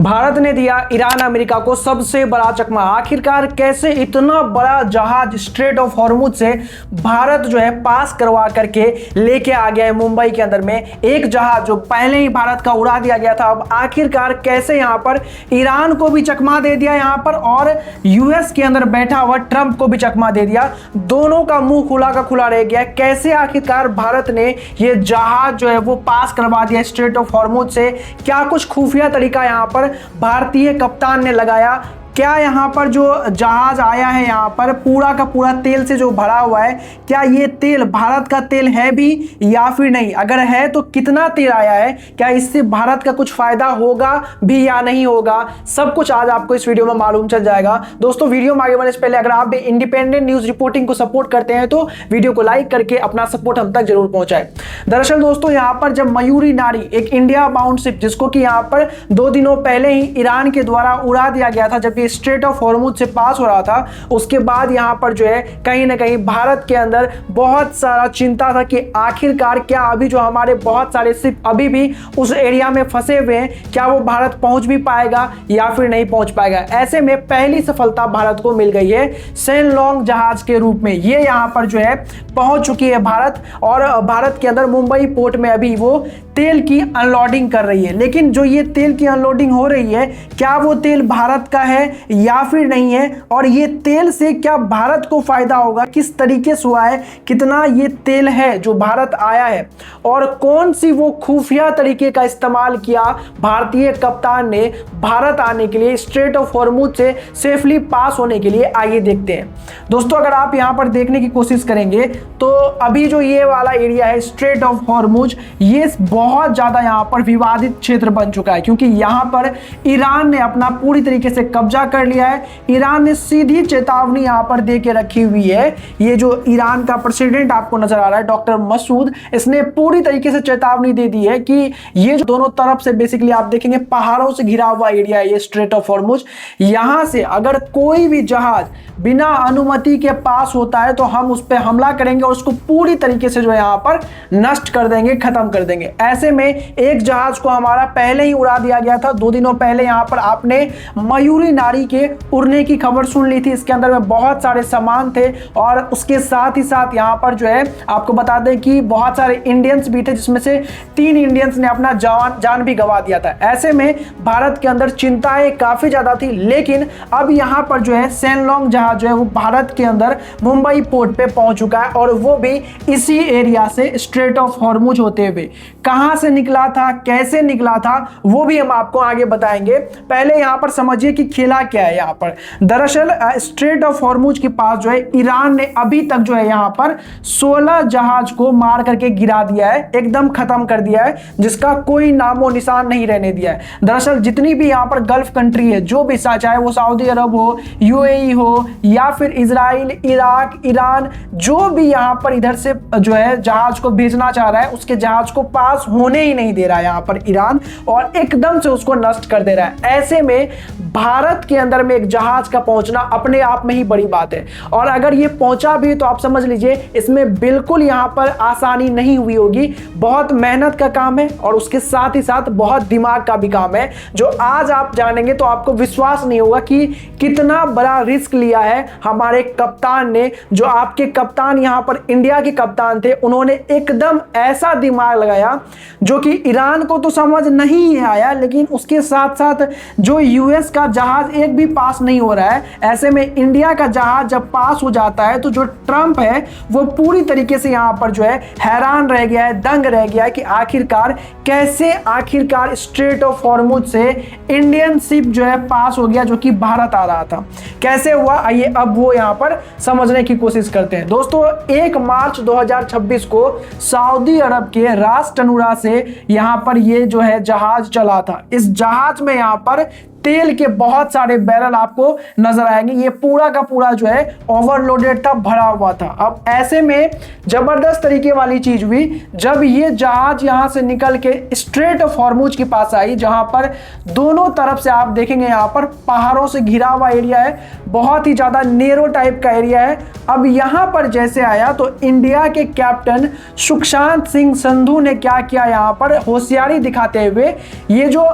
भारत ने दिया Iran America को सबसे बड़ा चकमा। आखिरकार कैसे इतना बड़ा जहाज स्ट्रेट ऑफ हॉर्मुज से भारत जो है पास करवा करके लेके आ गया है मुंबई के अंदर में एक जहाज जो पहले ही भारत का उड़ा दिया गया था। अब आखिरकार कैसे यहां पर ईरान को भी चकमा दे दिया यहां पर और यूएस के अंदर बैठा हुआ ट्रंप को भी चकमा दे दिया। दोनों का मुंह खुला का खुला रह गया। कैसे आखिरकार भारत ने ये जहाज जो है वो पास करवा दिया स्ट्रेट ऑफ हॉर्मुज से। क्या कुछ खुफिया तरीका यहां पर भारतीय कप्तान ने लगाया। क्या यहाँ पर जो जहाज आया है यहाँ पर पूरा का पूरा तेल से जो भरा हुआ है, क्या ये तेल भारत का तेल है भी या फिर नहीं, अगर है तो कितना तेल आया है, क्या इससे भारत का कुछ फायदा होगा भी या नहीं होगा, सब कुछ आज आपको इस वीडियो में मालूम चल जाएगा। दोस्तों वीडियो में आगे बढ़ने से पहले अगर आप भी इंडिपेंडेंट न्यूज रिपोर्टिंग को सपोर्ट करते हैं तो वीडियो को लाइक करके अपना सपोर्ट हम तक जरूर पहुंचाए। दरअसल दोस्तों यहाँ पर जब मयूरी नारी एक इंडिया बाउंड शिप जिसको कि यहाँ पर 2 दिनों पहले ही ईरान के द्वारा उड़ा दिया गया था जब स्ट्रेट ऑफ हॉर्मुज से पास हो रहा था, उसके बाद यहां पर जो है कहीं ना कहीं भारत के अंदर बहुत सारा चिंता था कि आखिरकार क्या अभी जो हमारे बहुत सारे शिप अभी भी उस एरिया में फंसे हुए हैं, क्या वो भारत पहुंच भी पाएगा या फिर नहीं पहुंच पाएगा। ऐसे में पहली सफलता भारत को मिल गई है सेनलोंग जहाज के रूप में। ये यहां पर जो है पहुंच चुकी है भारत और भारत के अंदर मुंबई पोर्ट में अभी वो तेल की अनलोडिंग कर रही है। लेकिन जो ये तेल की अनलोडिंग हो रही है, क्या वो तेल भारत का है या फिर नहीं है, और ये तेल से क्या भारत को फायदा होगा, किस तरीके से हुआ है, कितना ये तेल है जो भारत आया है और कौन सी वो खुफिया तरीके का इस्तेमाल किया भारतीय कप्तान ने भारत आने के लिए स्ट्रेट ऑफ हॉर्मुज से सेफली पास होने के लिए। आइए देखते हैं दोस्तों। अगर आप यहां पर देखने की कोशिश करेंगे तो अभी जो ये वाला एरिया है स्ट्रेट ऑफ हॉर्मुज, ये बहुत ज्यादा यहां पर विवादित क्षेत्र बन चुका है क्योंकि यहां पर ईरान ने अपना पूरी तरीके से कब्जा कर लिया है। ईरान ने सीधी चेतावनी यहां पर दे के रखी हुई है। ये जो ईरान का प्रेसिडेंट आपको नजर आ रहा है डॉक्टर मसूद, इसने पूरी तरीके से चेतावनी दे दी है कि ये जो दोनों तरफ से बेसिकली आप देखेंगे पहाड़ों से घिरा हुआ एरिया है ये स्ट्रेट ऑफ हॉर्मुज। यहां से अगर कोई भी जहाज बिना अनुमति के पास होता है तो हम उस पर हमला करेंगे और उसको पूरी तरीके से जो है यहां पर नष्ट कर देंगे, खत्म कर देंगे। ऐसे में एक जहाज को हमारा पहले ही उड़ा दिया गया था 2 दिनों पहले। यहां पर आपने मयूरी नारी के उड़ने की खबर सुन ली थी। इसके अंदर में बहुत सारे सामान थे और उसके साथ ही साथ यहां पर जो है आपको बता दें कि बहुत सारे इंडियंस भी थे जिसमें से 3 इंडियंस ने अपना जान भी गंवा दिया था। ऐसे में भारत के अंदर चिंताएं काफी ज्यादा थी। लेकिन अब यहां पर जो है सेनलोंग जहाज जो है वो भारत के अंदर मुंबई पोर्ट पे पहुंच चुका है और वो भी इसी एरिया से स्ट्रेट ऑफ हॉर्मुज होते हुए। कहां से निकला था, कैसे निकला था, वो भी हम आपको आगे बताएंगे। पहले यहां पर समझिए कि खेला क्या है। यहां पर दरअसल स्ट्रेट ऑफ हॉर्मुज के पास जो है ईरान ने अभी तक जो है यहां पर 16 जहाज को मार करके गिरा दिया है, एकदम खत्म कर दिया है, जिसका कोई नामो निशान नहीं रहने दिया है। दरअसल जितनी भी यहां पर गल्फ कंट्री है, जो भी चाहे वो सऊदी अरब हो, यूएई हो या फिर इजराइल, इराक, ईरान, जो भी यहां पर इधर से जो है जहाज को भेजना चाह रहा है उसके जहाज को पास होने ही नहीं दे रहा है यहां पर ईरान और एकदम से उसको नष्ट कर दे रहा है। ऐसे में भारत के अंदर में एक जहाज का पहुंचना अपने आप में ही बड़ी बात है और अगर ये पहुंचा भी तो आप समझ लीजिए इसमें बिल्कुल यहां पर आसानी नहीं हुई होगी। बहुत मेहनत का काम है और उसके साथ ही साथ बहुत दिमाग का भी काम है, जो आज आप जानेंगे तो आपको विश्वास नहीं होगा कि कितना बड़ा रिस्क लिया है हमारे कप्तान ने। जो आपके कप्तान यहां पर इंडिया के कप्तान थे, उन्होंने एकदम ऐसा दिमाग लगाया जो कि ईरान को तो समझ नहीं आया, लेकिन उसके साथ साथ जो यूएस का जहाज एक भी पास नहीं हो रहा है। ऐसे में इंडिया का जहाज जब पास हो जाता है तो जो ट्रंप है वो पूरी तरीके से यहां पर जो है हैरान रह गया है, दंग रह गया है कि आखिरकार कैसे आखिरकार स्ट्रेट ऑफ हॉर्मुज से इंडियन शिप जो है पास हो गया जो कि भारत आ रहा था। कैसे हुआ, आइए अब वो यहां पर समझने की कोशिश करते हैं। दोस्तों 1 मार्च 2026 को सऊदी अरब के रास टनुरा से यहां पर ये जो है जहाज चला था। इस जहाज में यहां पर तेल के बहुत सारे बैरल आपको नजर आएंगे। ये पूरा का पूरा जो है ओवरलोडेड था, भरा हुआ था। अब ऐसे में जबरदस्त तरीके वाली चीज हुई जब ये जहाज यहां से निकल के स्ट्रेट ऑफ हॉर्मुज के पास आई, जहां पर दोनों तरफ से आप देखेंगे यहां पर पहाड़ों से घिरा हुआ एरिया है, बहुत ही ज्यादा नेरो टाइप का एरिया है। अब यहां पर जैसे आया तो इंडिया के कैप्टन सुशांत सिंह संधू ने क्या किया, यहां पर होशियारी दिखाते हुए ये जो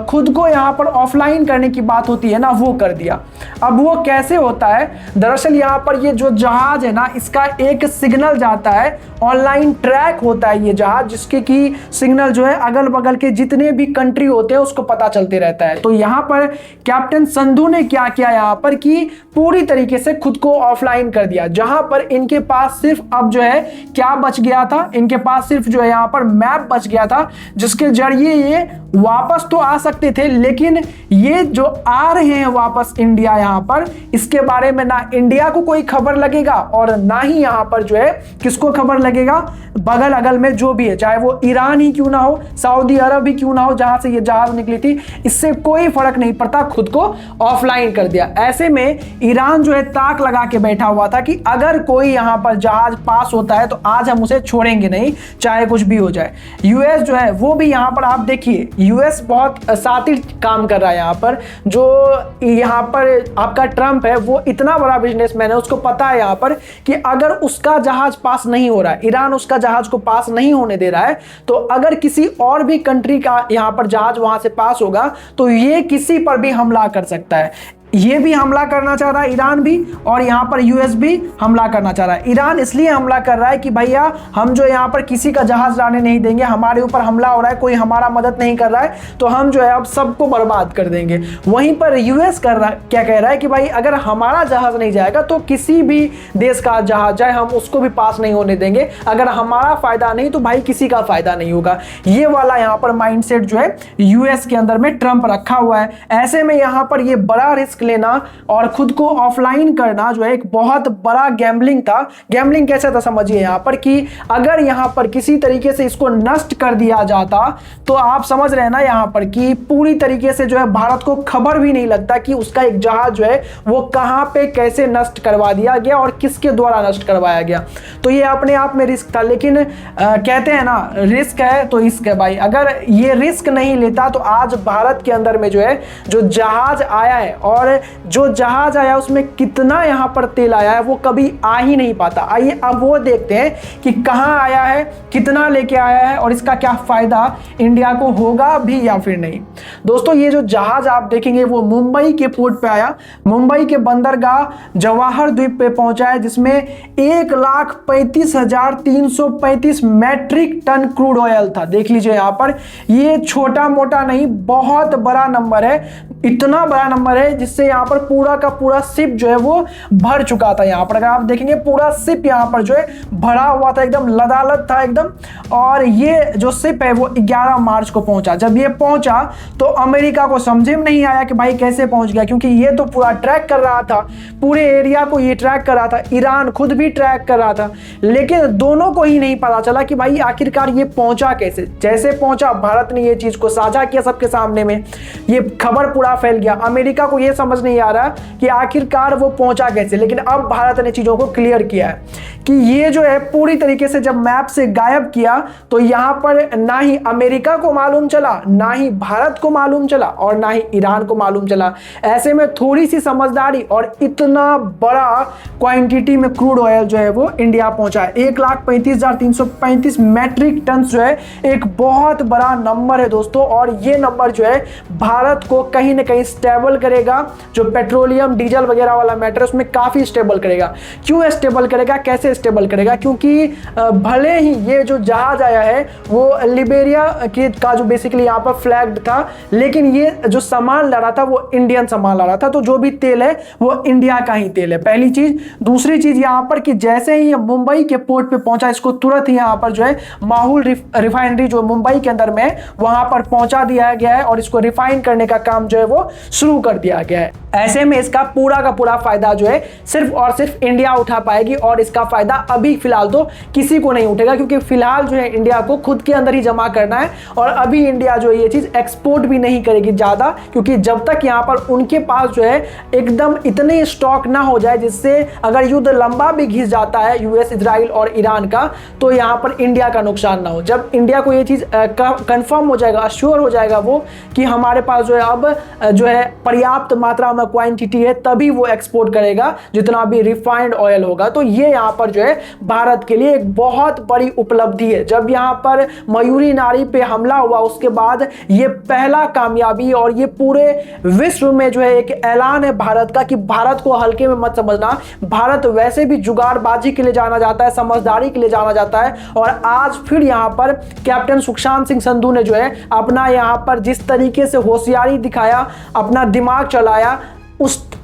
खुद को यहां पर ऑफलाइन करने की बात होती है ना, वो कर दिया। अब वो कैसे होता है, दरअसल यहां पर ये जो जहाज है ना, इसका एक सिग्नल जाता है, ऑनलाइन ट्रैक होता है ये जहाज, जिसके की सिग्नल जो है अगल बगल के जितने भी कंट्री होते हैं उसको पता चलते रहता है। तो यहां पर कैप्टन संधू ने क्या किया यहां पर कि पूरी तरीके से खुद को ऑफलाइन कर दिया, जहां पर इनके पास सिर्फ अब जो है क्या बच गया था, इनके पास सिर्फ जो है यहां पर मैप बच गया था, जिसके जरिए ये वापस तो आ सकते थे, लेकिन ये जो आ रहे हैं वापस इंडिया यहां पर, इसके बारे में ना इंडिया को कोई खबर लगेगा और ना ही यहां पर जो है किसको खबर लगेगा, बगल अगल में जो भी है, चाहे वो ईरान ही क्यों ना हो, सऊदी अरब ही क्यों ना हो, जहां से ये जहाज निकली थी, इससे कोई फर्क नहीं पड़ता, खुद को ऑफलाइन कर दिया। ऐसे में ईरान जो है ताक लगा के बैठा हुआ था कि अगर कोई यहां पर जहाज पास होता है तो आज हम उसे छोड़ेंगे नहीं, चाहे कुछ भी हो जाए। यूएस जो है वो भी यहां पर आप देखिए, यूएस बहुत शातिर काम कर रहा है यहां पर। जो यहां पर आपका ट्रंप है वो इतना बड़ा बिजनेसमैन है, उसको पता है यहां पर कि अगर उसका जहाज पास नहीं हो रहा है, ईरान उसका जहाज को पास नहीं होने दे रहा है, तो अगर किसी और भी कंट्री का यहां पर जहाज वहां से पास होगा तो ये किसी पर भी हमला कर सकता है। ये भी हमला करना चाह रहा है ईरान भी, और यहां पर यूएस भी हमला करना चाह रहा है। ईरान इसलिए हमला कर रहा है कि भैया हम जो यहां पर किसी का जहाज जाने नहीं देंगे, हमारे ऊपर हमला हो रहा है, कोई हमारा मदद नहीं कर रहा है, तो हम जो है अब सबको बर्बाद कर देंगे। वहीं पर यूएस क्या कह रहा है कि भाई अगर हमारा जहाज नहीं जाएगा तो किसी भी देश का जहाज जाए हम उसको भी पास नहीं होने देंगे, अगर हमारा फायदा नहीं तो भाई किसी का फायदा नहीं होगा। ये वाला यहां पर माइंडसेट जो है यूएस के अंदर में ट्रंप रखा हुआ है। ऐसे में यहां पर ये बड़ा रिस्क लेना और खुद को ऑफलाइन करना जो है एक बहुत बड़ा गैम्बलिंग था। गैम्बलिंग कैसे था समझिए यहां पर कि अगर यहां पर किसी तरीके से इसको नष्ट कर दिया जाता तो आप समझ रहे हैं ना यहां पर कि पूरी तरीके से जो है भारत को खबर भी नहीं लगता कि उसका एक जहाज जो है वो कहां पे कैसे नष्ट करवा दिया गया और किसके द्वारा नष्ट करवाया गया। तो ये अपने आप में रिस्क था, लेकिन कहते हैं ना रिस्क है तो रिस्क है भाई। अगर ये रिस्क नहीं लेता तो आज भारत के अंदर में जो है जो जहाज आया है और जो जहाज आया उसमें कितना यहां पर तेल आया है वो कभी आ ही नहीं पाता। आइए अब वो देखते हैं कि कहां आया है, कितना लेके आया है और इसका क्या फायदा इंडिया को होगा भी या फिर नहीं। दोस्तों ये जो जहाज आप देखेंगे वो मुंबई के पोर्ट पे आया, मुंबई के बंदरगाह जवाहर द्वीप पे पहुंचा है, जिसमें 1,35,335 मैट्रिक टन क्रूड ऑयल था। देख लीजिए यहां पर, ये छोटा मोटा नहीं, बहुत बड़ा नंबर है, इतना बड़ा नंबर है जिससे यहां पर पूरा का पूरा शिप जो है वो भर चुका था। यहां पर अगर आप देखेंगे पूरा शिप यहां पर जो है भरा हुआ था, एकदम लदालद था एकदम। और ये जो शिप है वो 11 मार्च को पहुंचा। जब ये पहुंचा तो अमेरिका को समझे में नहीं आया कि भाई कैसे पहुंच गया, क्योंकि ये तो पूरा ट्रैक कर रहा था, पूरे एरिया को ये ट्रैक कर रहा था, ईरान खुद भी ट्रैक कर रहा था, लेकिन दोनों को ही नहीं पता चला कि भाई आखिरकार ये पहुंचा कैसे। जैसे पहुंचा भारत ने ये चीज को साझा किया सबके सामने में, ये खबर पूरा फैल गया। अमेरिका को ये समझ नहीं आ रहा कि आखिरकार वो पहुंचा कैसे, लेकिन अब भारत ने चीजों को क्लियर किया है कि ये जो है पूरी तरीके से जब मैप से गायब किया तो यहां पर ना ही अमेरिका को मालूम चला, ना ही भारत को मालूम चला और ना ही ईरान को मालूम चला। ऐसे में थोड़ी सी समझदारी और इतना बड़ा क्वांटिटी में क्रूड ऑयल जो है वो इंडिया पहुंचा है। 1,35,335 मैट्रिक टन जो है एक बहुत बड़ा नंबर है दोस्तों, और ये नंबर जो है भारत को कहीं ना कहीं स्टेबल करेगा। जो पेट्रोलियम डीजल वगैरह वाला मैटर उसमें काफी स्टेबल करेगा। क्यों स्टेबल करेगा, कैसे स्टेबल करेगा, क्योंकि भले ही ये जो जहाज आया है वो लिबेरिया का जो बेसिकली यहाँ पर फ्लैग्ड था, लेकिन ये जो सामान ला रहा था वो इंडियन सामान ला रहा था, तो जो भी तेल है वो इंडिया का ही तेल है, पहली चीज। दूसरी चीज यहाँ पर कि जैसे ही मुंबई के पोर्ट पे पहुंचा, इसको तुरंत ही यहाँ पर जो है माहुल रिफाइनरी जो मुंबई के अंदर में वहां पर पहुंचा दिया गया है और इसको रिफाइन करने का काम जो है वो शुरू कर दिया गया है। ऐसे में इसका पूरा का पूरा फायदा जो है सिर्फ और सिर्फ इंडिया उठा पाएगी और इसका फायदा अभी फिलहाल तो किसी को नहीं उठेगा, क्योंकि फिलहाल जो है इंडिया को खुद के अंदर ही जमा करना है और अभी इंडिया जो है ये चीज एक्सपोर्ट भी नहीं करेगी ज्यादा, क्योंकि जब तक यहां पर उनके पास जो है एकदम इतने स्टॉक ना हो जाए जिससे अगर युद्ध लंबा भी घिस जाता है यूएस, इजराइल और ईरान का, तो यहां पर इंडिया का नुकसान ना हो। जब इंडिया को ये चीज कंफर्म हो जाएगा, अश्योर हो जाएगा वो कि हमारे पास जो है अब जो है पर्याप्त मात्रा में क्वांटिटी है, तभी वो एक्सपोर्ट करेगा जितना भी रिफाइंड ऑयल होगा। तो ये यहां पर जो है भारत के लिए एक बहुत बड़ी उपलब्धि है। जब यहां पर मयूरी नारी पे हमला हुआ उसके बाद ये पहला कामयाबी और ये पूरे विश्व में जो है एक ऐलान है भारत का कि भारत को हल्के में मत समझना। भारत वैसे भी जुगाड़बाजी के लिए जाना जाता है, समझदारी के लिए जाना जाता है, और आज फिर यहां पर कैप्टन सुशांत सिंह संधू ने जो है अपना यहां पर जिस तरीके से होशियारी दिखाया, अपना दिमाग चलाया,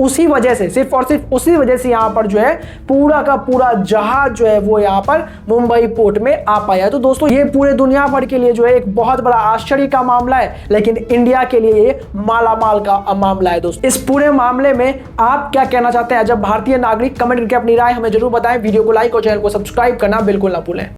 उसी वजह से, सिर्फ और सिर्फ उसी वजह से यहां पर जो है पूरा का पूरा जहाज जो है वो यहां पर मुंबई पोर्ट में आ पाया। तो दोस्तों ये पूरे दुनिया भर के लिए जो है एक बहुत बड़ा आश्चर्य का मामला है, लेकिन इंडिया के लिए ये मालामाल का मामला है। दोस्तों इस पूरे मामले में आप क्या कहना चाहते हैं जब भारतीय नागरिक, कमेंट करके अपनी राय हमें जरूर बताएं। वीडियो को लाइक और चैनल को सब्सक्राइब करना बिल्कुल ना भूलें।